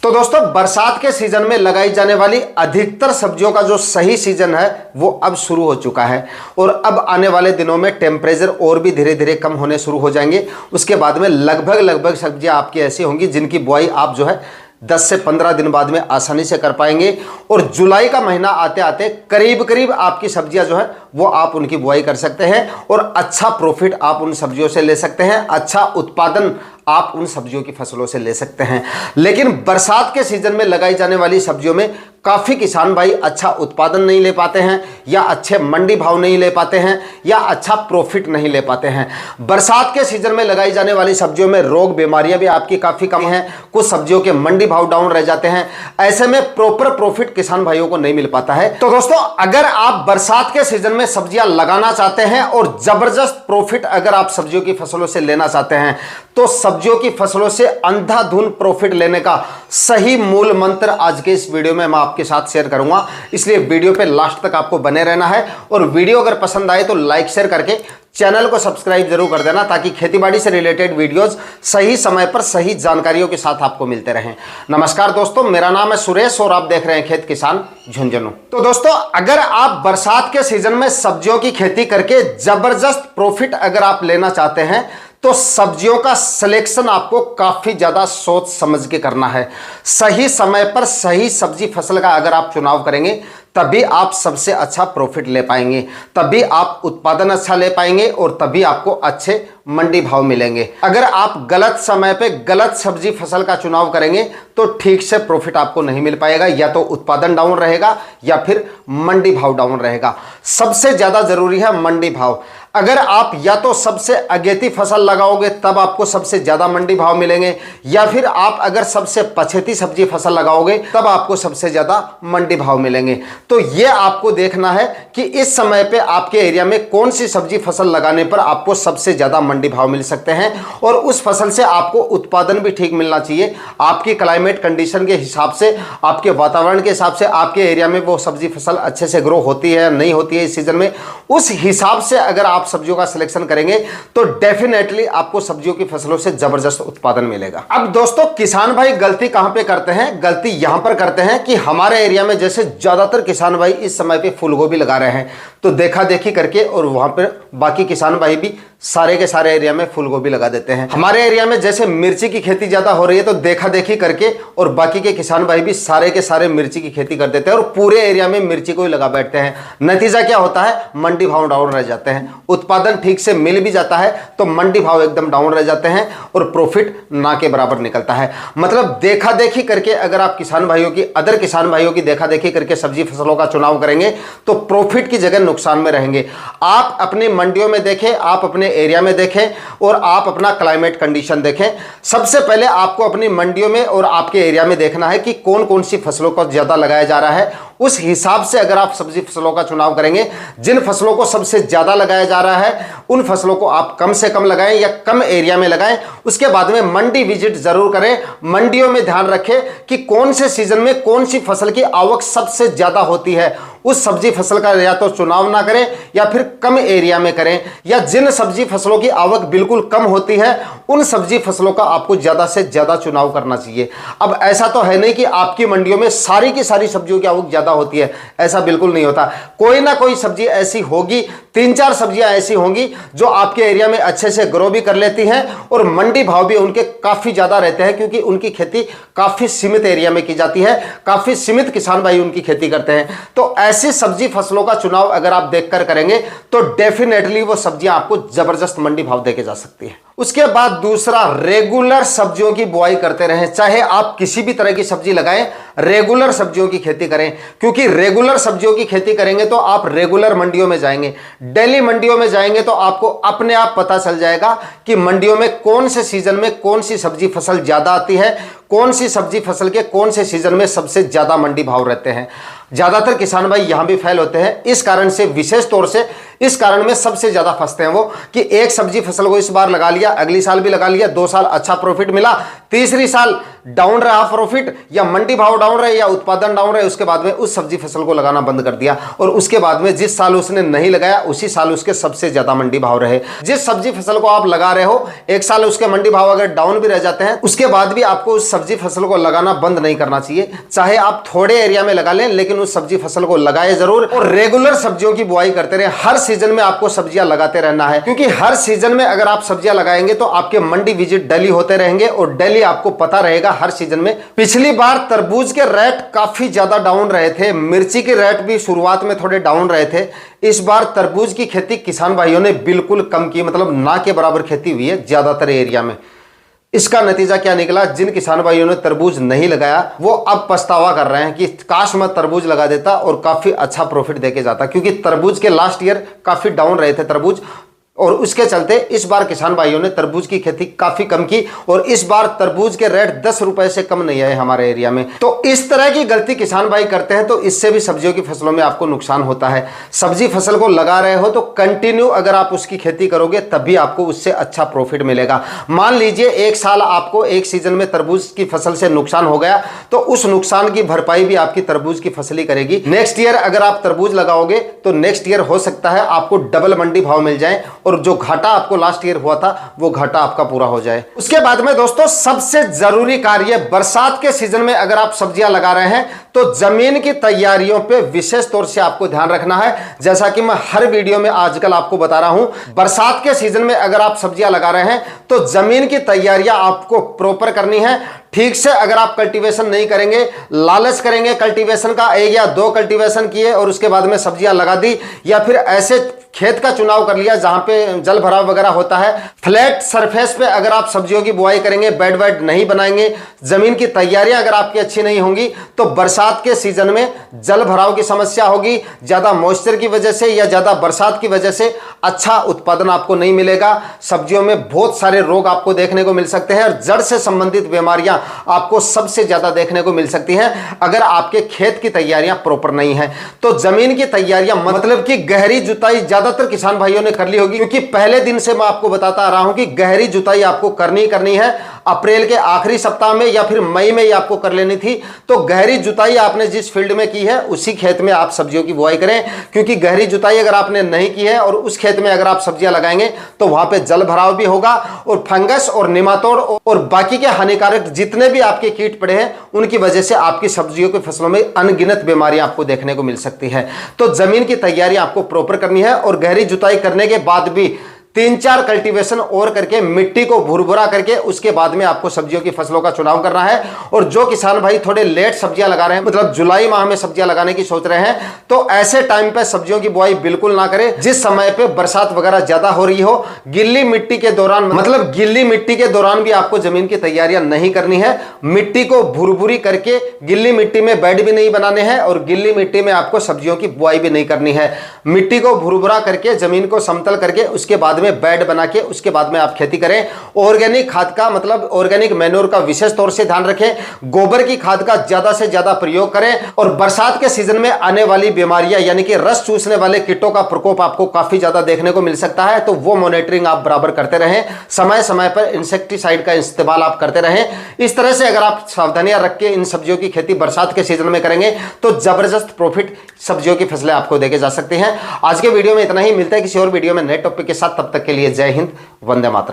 तो दोस्तों, बरसात के सीजन में लगाई जाने वाली अधिकतर सब्जियों का जो सही सीजन है वो अब शुरू हो चुका है और अब आने वाले दिनों में टेम्परेचर और भी धीरे धीरे कम होने शुरू हो जाएंगे। उसके बाद में लगभग सब्जियां आपकी ऐसी होंगी जिनकी बुआई आप जो है 10 से 15 दिन बाद में आसानी से कर पाएंगे और जुलाई का महीना आते आते करीब आपकी सब्जियां जो है वो आप उनकी बुआई कर सकते हैं और अच्छा प्रॉफिट आप उन सब्जियों से ले सकते हैं, अच्छा उत्पादन आप उन सब्जियों की फसलों से ले सकते हैं। लेकिन बरसात के सीजन में लगाई जाने वाली सब्जियों में काफ़ी किसान भाई अच्छा उत्पादन नहीं ले पाते हैं या अच्छे मंडी भाव नहीं ले पाते हैं या अच्छा प्रॉफिट नहीं ले पाते हैं। बरसात के सीजन में लगाई जाने वाली सब्जियों में रोग बीमारियां भी आपकी काफ़ी कम हैं, कुछ सब्जियों के मंडी भाव डाउन रह जाते हैं। ऐसे में प्रॉपर प्रॉफिट किसान भाइयों को नहीं मिल पाता है। तो दोस्तों, अगर आप बरसात के सीजन में सब्जियां लगाना चाहते हैं और जबरदस्त प्रॉफिट अगर आप सब्जियों की फसलों से लेना चाहते हैं तो सब्जियों की फसलों से अंधाधुंध प्रॉफिट लेने का सही मूल मंत्र आज के इस वीडियो में मैं आपके साथ शेयर करूंगा। इसलिए वीडियो पे लास्ट तक आपको बने रहना है और वीडियो अगर पसंद आए तो लाइक शेयर करके चैनल को सब्सक्राइब जरूर कर देना ताकि खेतीबाड़ी से रिलेटेड वीडियोस सही समय पर सही जानकारियों के साथ आपको मिलते रहें। नमस्कार दोस्तों, मेरा नाम है सुरेश और आप देख रहे हैं खेत किसान झुंझुनू। तो दोस्तों, अगर आप बरसात के सीजन में सब्जियों की खेती करके जबरदस्त प्रॉफिट अगर आप लेना चाहते हैं तो सब्जियों का सिलेक्शन आपको काफी ज्यादा सोच समझ के करना है। सही समय पर सही सब्जी फसल का अगर आप चुनाव करेंगे तभी आप सबसे अच्छा प्रॉफिट ले पाएंगे, तभी आप उत्पादन अच्छा ले पाएंगे और तभी आपको अच्छे मंडी भाव मिलेंगे। अगर आप गलत समय पे गलत सब्जी फसल का चुनाव करेंगे तो ठीक से प्रॉफिट आपको नहीं मिल पाएगा, या तो उत्पादन डाउन रहेगा या फिर मंडी भाव डाउन रहेगा। सबसे ज्यादा जरूरी है मंडी भाव। अगर आप या तो सबसे अगेती फसल लगाओगे तब आपको सबसे ज्यादा मंडी भाव मिलेंगे, या फिर आप अगर सबसे पछेती सब्जी फसल लगाओगे तब आपको सबसे ज्यादा मंडी भाव मिलेंगे। तो ये आपको देखना है कि इस समय पे आपके एरिया में कौन सी सब्जी फसल लगाने पर आपको सबसे ज्यादा मंडी भाव मिल सकते हैं और उस फसल से आपको उत्पादन भी ठीक मिलना चाहिए। आपकी क्लाइमेट कंडीशन के हिसाब से, आपके वातावरण के हिसाब से आपके एरिया में वो सब्जी फसल अच्छे से ग्रो होती है नहीं होती है इस सीजन में, उस हिसाब से अगर आप सब्जियों का सिलेक्शन करेंगे तो डेफिनेटली आपको सब्जियों की फसलों से जबरदस्त उत्पादन मिलेगा। अब दोस्तों, किसान भाई गलती कहां पे करते हैं? गलती यहां पर करते हैं कि हमारे एरिया में जैसे ज्यादातर किसान भाई इस समय पे फूलगोभी लगा रहे हैं तो देखा देखी करके और वहां पर बाकी किसान भाई भी सारे के सारे एरिया में फूलगोभी लगा देते हैं। हमारे एरिया में जैसे मिर्ची की खेती ज्यादा हो रही है तो देखा देखी करके और बाकी के किसान भाई भी सारे के सारे मिर्ची की खेती कर देते हैं और पूरे एरिया में मिर्ची को ही लगा बैठते हैं। नतीजा क्या होता है? मंडी भाव डाउन रह जाते हैं। उत्पादन ठीक से मिल भी जाता है तो मंडी भाव एकदम डाउन रह जाते हैं और प्रॉफिट ना के बराबर निकलता है। मतलब देखा देखी करके अगर आप किसान भाइयों की, अदर किसान भाइयों की देखा देखी करके सब्जी फसलों का चुनाव करेंगे तो प्रॉफिट की जगह नुकसान में रहेंगे। आप अपनी मंडियों में देखें, आप अपने एरिया में देखें और आप अपना क्लाइमेट कंडीशन देखें। सबसे पहले आपको अपनी मंडियों में और आपके एरिया में देखना है कि कौन कौन सी फसलों को ज्यादा लगाया जा रहा है। उस हिसाब से अगर आप सब्जी फसलों का चुनाव करेंगे, जिन फसलों को सबसे ज्यादा लगाया जा रहा है उन फसलों को आप कम से कम लगाएं या कम एरिया में लगाएं। उसके बाद में मंडी विजिट जरूर करें। मंडियों में ध्यान रखें कि कौन से सीजन में कौन सी फसल की आवक सबसे ज्यादा होती है। उस सब्जी फसल का या तो चुनाव ना करें या फिर कम एरिया में करें, या जिन सब्जी फसलों की आवक बिल्कुल कम होती है उन सब्जी फसलों का आपको ज्यादा से ज्यादा चुनाव करना चाहिए। अब ऐसा तो है नहीं कि आपकी मंडियों में सारी की सारी सब्जियों की आवक ज्यादा होती है, ऐसा बिल्कुल नहीं होता। कोई ना कोई सब्जी ऐसी होगी, 3-4 सब्जियां ऐसी होंगी जो आपके एरिया में अच्छे से ग्रो भी कर लेती हैं और मंडी भाव भी उनके काफी ज्यादा रहते हैं क्योंकि उनकी खेती काफी सीमित एरिया में की जाती है, काफी सीमित किसान भाई उनकी खेती करते हैं। तो ऐसी सब्जी फसलों का चुनाव अगर आप देखकर करेंगे तो डेफिनेटली वो सब्जियां आपको जबरदस्त मंडी भाव देके जा सकती है। उसके बाद दूसरा, रेगुलर सब्जियों की बुआई करते रहें। चाहे आप किसी भी तरह की सब्जी लगाएं, रेगुलर सब्जियों की खेती करें, क्योंकि रेगुलर सब्जियों की खेती करेंगे तो आप रेगुलर मंडियों में जाएंगे, डेली मंडियों में जाएंगे तो आपको अपने आप पता चल जाएगा कि मंडियों में कौन से सीजन में कौन सी सब्जी फसल ज्यादा आती है, कौन सी सब्जी फसल के कौन से सीजन में सबसे ज्यादा मंडी भाव रहते हैं। ज्यादातर किसान भाई यहां भी फेल होते हैं। इस कारण से, विशेष तौर से इस कारण में सबसे ज्यादा फंसते हैं वो कि एक सब्जी फसल को इस बार लगा लिया, अगली साल भी लगा लिया, 2 साल अच्छा प्रॉफिट मिला, तीसरी साल डाउन रहा प्रॉफिट, या मंडी भाव डाउन रहे या उत्पादन डाउन रहे, उसके बाद में उस सब्जी फसल को लगाना बंद कर दिया। और उसके बाद में जिस साल उसने नहीं लगाया उसी साल उसके सबसे ज्यादा मंडी भाव रहे। जिस सब्जी फसल को आप लगा रहे हो, एक साल उसके मंडी भाव अगर डाउन भी रह जाते हैं, उसके बाद भी आपको उस सब्जी फसल को लगाना बंद नहीं करना चाहिए। चाहे आप थोड़े एरिया में लगा लें, लेकिन उस सब्जी फसल को लगाए जरूर, और रेगुलर सब्जियों की बुआई करते रहे। हर सीजन में आपको सब्जियां लगाते रहना है, क्योंकि हर सीजन में अगर आप सब्जियां लगाएंगे तो आपके मंडी विजिट डेली होते रहेंगे और डेली आपको पता रहेगा हर सीजन में। पिछली बार तरबूज के रेट काफी ज्यादा डाउन रहे थे, मिर्ची के रेट भी शुरुआत में थोड़े डाउन रहे थे। इस बार तरबूज की खेती किसान भाइयों ने बिल्कुल कम की, मतलब ना के बराबर खेती हुई है ज्यादातर एरिया में। इसका नतीजा क्या निकला, जिन किसान भाइयों ने तरबूज नहीं लगाया वो अब पछतावा कर रहे हैं कि काश मैं तरबूज लगा देता और काफी अच्छा प्रॉफिट देके जाता, क्योंकि तरबूज के लास्ट ईयर काफी डाउन रहे थे तरबूज, और उसके चलते इस बार किसान भाइयों ने तरबूज की खेती काफी कम की। और इस बार तरबूज के रेट 10 रुपए से कम नहीं आए हमारे एरिया में। तो इस तरह की गलती किसान भाई करते हैं, तो इससे भी सब्जियों की फसलों में आपको नुकसान होता है। सब्जी फसल को लगा रहे हो तो कंटिन्यू अगर आप उसकी खेती करोगे तभी आपको उससे अच्छा प्रॉफिट मिलेगा। मान लीजिए एक साल आपको एक सीजन में तरबूज की फसल से नुकसान हो गया, तो उस नुकसान की भरपाई भी आपकी तरबूज की फसल ही करेगी। नेक्स्ट ईयर अगर आप तरबूज लगाओगे तो नेक्स्ट ईयर हो सकता है आपको डबल मंडी भाव मिल जाए, और जो घाटा आपको लास्ट ईयर हुआ था वो घाटा आपका पूरा हो जाए। उसके बाद में दोस्तों सबसे जरूरी कार्य, बरसात के सीजन में अगर आप सब्जियां लगा रहे हैं तो जमीन की तैयारियों पे विशेष तौर से आपको ध्यान रखना है। जैसा कि मैं हर वीडियो में आजकल आपको बता रहा हूं, बरसात के सीजन में अगर आप सब्जियां लगा रहे हैं तो जमीन की तैयारियां आपको प्रॉपर करनी है। ठीक से अगर आप कल्टीवेशन नहीं करेंगे, लालच करेंगे कल्टीवेशन का, 1 या 2 कल्टीवेशन किए और उसके बाद में सब्जियां लगा दी, या फिर ऐसे खेत का चुनाव कर लिया जहां पे जल भराव वगैरह होता है, फ्लैट सरफेस पे अगर आप सब्जियों की बुआई करेंगे, बेड वेड नहीं बनाएंगे, जमीन की तैयारियां अगर आपकी अच्छी नहीं होंगी, तो बरसात के सीजन में जल भराव की समस्या होगी। ज्यादा मॉइस्चर की वजह से या ज्यादा बरसात की वजह से अच्छा उत्पादन आपको नहीं मिलेगा। सब्जियों में बहुत सारे रोग आपको देखने को मिल सकते हैं, और जड़ से संबंधित बीमारियां आपको सबसे ज्यादा देखने को मिल सकती हैं अगर आपके खेत की तैयारियां प्रॉपर नहीं है। तो जमीन की तैयारियां मतलब कि गहरी जुताई ज्यादातर किसान भाइयों ने कर ली होगी, क्योंकि पहले दिन से मैं आपको बताता आ रहा हूं कि गहरी जुताई आपको करनी है। अप्रैल के आखिरी सप्ताह में या फिर मई में ही आपको कर लेनी थी। तो गहरी जुताई आपने जिस फील्ड में की है उसी खेत में आप सब्जियों की बुआई करें, क्योंकि गहरी जुताई अगर आपने नहीं की है और उस खेत में अगर आप सब्जियां लगाएंगे तो वहां पे जल भराव भी होगा, और फंगस और निमातोड़ और बाकी के हानिकारक जितने भी आपके कीट पड़े हैं उनकी वजह से आपकी सब्जियों की फसलों में अनगिनत बीमारियां आपको देखने को मिल सकती है। तो जमीन की तैयारी आपको प्रॉपर करनी है, और गहरी जुताई करने के बाद भी 3-4 कल्टीवेशन और करके मिट्टी को भुरभुरा करके उसके बाद में आपको सब्जियों की फसलों का चुनाव करना है। और जो किसान भाई थोड़े लेट सब्जियां लगा रहे हैं, मतलब जुलाई माह में सब्जियां लगाने की सोच रहे हैं, तो ऐसे टाइम पे सब्जियों की बुआई बिल्कुल ना करें जिस समय पे बरसात वगैरह ज्यादा हो रही हो। गिल्ली मिट्टी के दौरान, मतलब गिल्ली मिट्टी के दौरान भी आपको जमीन की तैयारियां नहीं करनी है। मिट्टी को भुरभुरी करके गिल्ली मिट्टी में बेड भी नहीं बनाने हैं, और गिल्ली मिट्टी में आपको सब्जियों की बुआई भी नहीं करनी है। मिट्टी को भुरभुरा करके जमीन को समतल करके उसके बाद में बेड बना के उसके बाद में आप खेती करें। ऑर्गेनिक खाद का, मतलब ऑर्गेनिक मैन्योर का विशेष तौर से ध्यान रखें। गोबर की खाद का ज्यादा से ज्यादा प्रयोग करें, और बरसात के सीजन में आने वाली बीमारियां यानी कि रस चूसने वाले कीटों का प्रकोप आपको काफी ज्यादा देखने को मिल सकता है, तो वो मॉनिटरिंग आप बराबर करते रहें। समय समय पर इंसेक्टिसाइड का इस्तेमाल आप करते रहें। इस तरह से अगर आप सावधानियां रख के इन सब्जियों की खेती बरसात के सीजन में करेंगे तो जबरदस्त प्रॉफिट सब्जियों की फसलें आपको देके जा सकती हैं। आज के वीडियो में इतना ही, मिलता है किसी और वीडियो में नए टॉपिक के साथ। तब तक के लिए जय हिंद, वंदे मातरम।